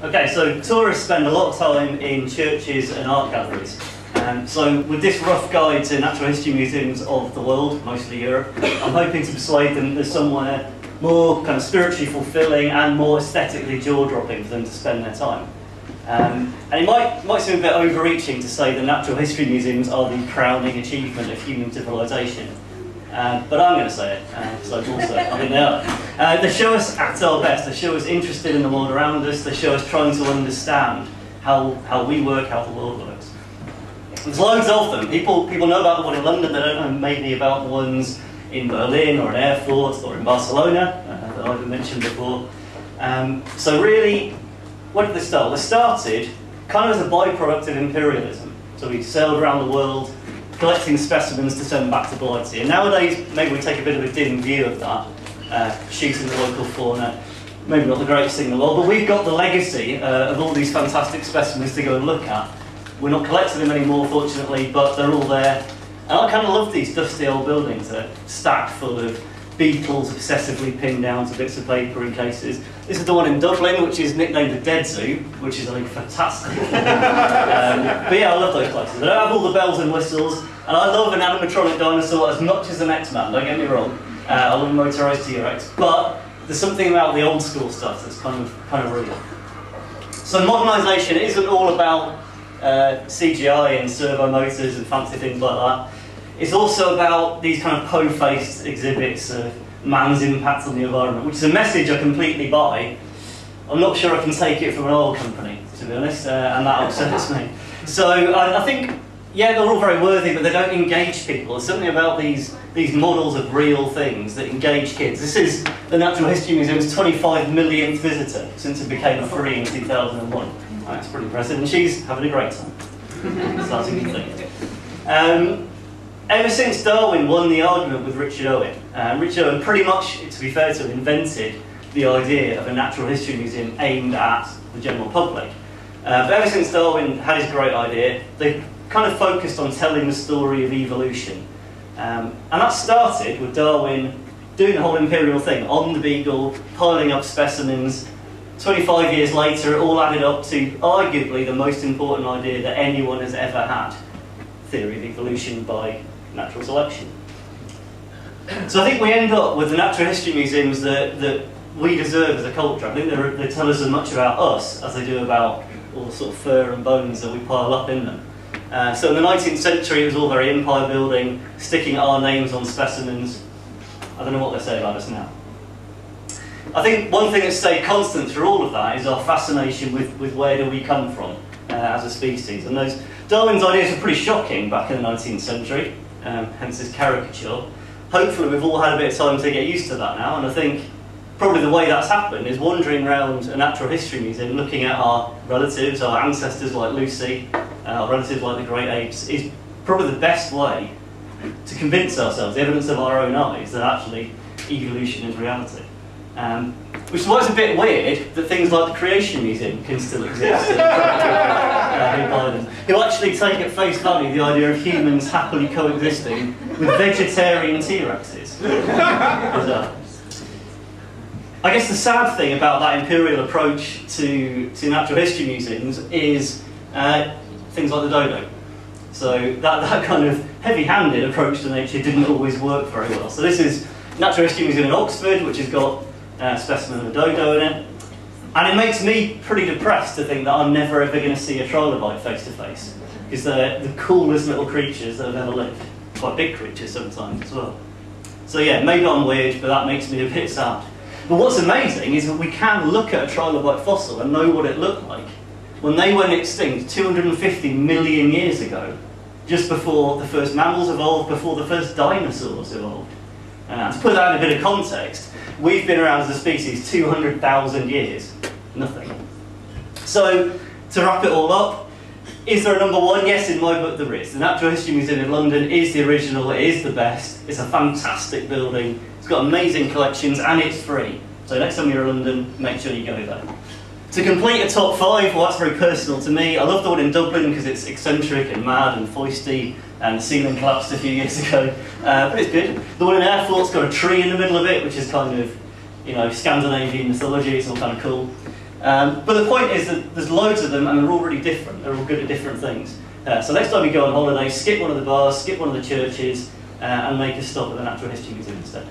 Okay, so tourists spend a lot of time in churches and art galleries. So with this rough guide to natural history museums of the world, mostly Europe, I'm hoping to persuade them that there's somewhere more kind of spiritually fulfilling and more aesthetically jaw-dropping for them to spend their time. And it might seem a bit overreaching to say that natural history museums are the crowning achievement of human civilization. But I'm going to say it, so also I think they are. They show us at our best. They show us interested in the world around us. They show us trying to understand how we work, how the world works. There's loads of them. People know about the one in London. They don't know maybe about the ones in Berlin or in Erfurt or in Barcelona that I've mentioned before. So really, when did they start? They started kind of as a byproduct of imperialism. So we sailed around the world, collecting specimens to send back to Blighty. And nowadays, maybe we take a bit of a dim view of that, shooting the local fauna. Maybe not the greatest thing in the world, but we've got the legacy of all these fantastic specimens to go and look at. We're not collecting them anymore, fortunately, but they're all there. And I kind of love these dusty old buildings that are stacked full of beetles obsessively pinned down to bits of paper in cases. This is the one in Dublin, which is nicknamed the Dead Zoo, which is, I think, fantastic. But yeah, I love those places. They don't have all the bells and whistles, and I love an animatronic dinosaur as much as an X-Man, don't get me wrong. I love a motorised T-Rex, but there's something about the old school stuff that's kind of real. So modernisation isn't all about CGI and servo motors and fancy things like that. It's also about these kind of po-faced exhibits of man's impact on the environment, which is a message I completely buy. I'm not sure I can take it from an oil company, to be honest, and that upsets me. So I think, yeah, they're all very worthy, but they don't engage people. There's something about these models of real things that engage kids. This is the Natural History Museum's 25 millionth visitor since it became free in 2001. That's pretty impressive, and she's having a great time. So that's a good thing. Ever since Darwin won the argument with Richard Owen, Richard Owen pretty much, to be fair to him, invented the idea of a natural history museum aimed at the general public. But ever since Darwin had his great idea, they kind of focused on telling the story of evolution. And that started with Darwin doing the whole imperial thing, on the Beagle, piling up specimens. 25 years later, it all added up to arguably the most important idea that anyone has ever had, theory of evolution by natural selection. So I think we end up with the natural history museums that we deserve as a culture. I think they tell us as much about us as they do about all the sort of fur and bones that we pile up in them. So in the 19th century it was all very empire building, sticking our names on specimens. I don't know what they say about us now. I think one thing that's stayed constant through all of that is our fascination with where do we come from as a species. And Darwin's ideas were pretty shocking back in the 19th century, hence his caricature. Hopefully we've all had a bit of time to get used to that now, and I think probably the way that's happened is wandering around a natural history museum looking at our relatives, our ancestors like Lucy, our relatives like the great apes, is probably the best way to convince ourselves, the evidence of our own eyes, that actually evolution is reality. Which is why it's a bit weird that things like the Creation Museum can still exist. Who actually take at face value the idea of humans happily coexisting with vegetarian T-Rexes. I guess the sad thing about that imperial approach to natural history museums is things like the dodo. So that kind of heavy-handed approach to nature didn't always work very well. So this is Natural History Museum in Oxford, which has got a specimen of a dodo in it. And it makes me pretty depressed to think that I'm never ever going to see a trilobite face to face, because they're the coolest little creatures that have ever lived. Quite big creatures sometimes as well. So yeah, maybe I'm weird, but that makes me a bit sad. But what's amazing is that we can look at a trilobite fossil and know what it looked like when they went extinct 250 million years ago, just before the first mammals evolved, before the first dinosaurs evolved. To put that in a bit of context, we've been around as a species 200,000 years. Nothing. So, to wrap it all up, is there a number one? Yes, in my book there is. The Natural History Museum in London is the original, it is the best, it's a fantastic building, it's got amazing collections, and it's free. So next time you're in London, make sure you go there. To complete a top five, well, that's very personal to me. I love the one in Dublin because it's eccentric and mad and foisty, and the ceiling collapsed a few years ago, but it's good. The one in Erfurt's got a tree in the middle of it, which is kind of, you know, Scandinavian mythology, it's all kind of cool. But the point is that there's loads of them and they're all really different. They're all good at different things. So next time you go on holiday, skip one of the bars, skip one of the churches, and make a stop at the Natural History Museum instead.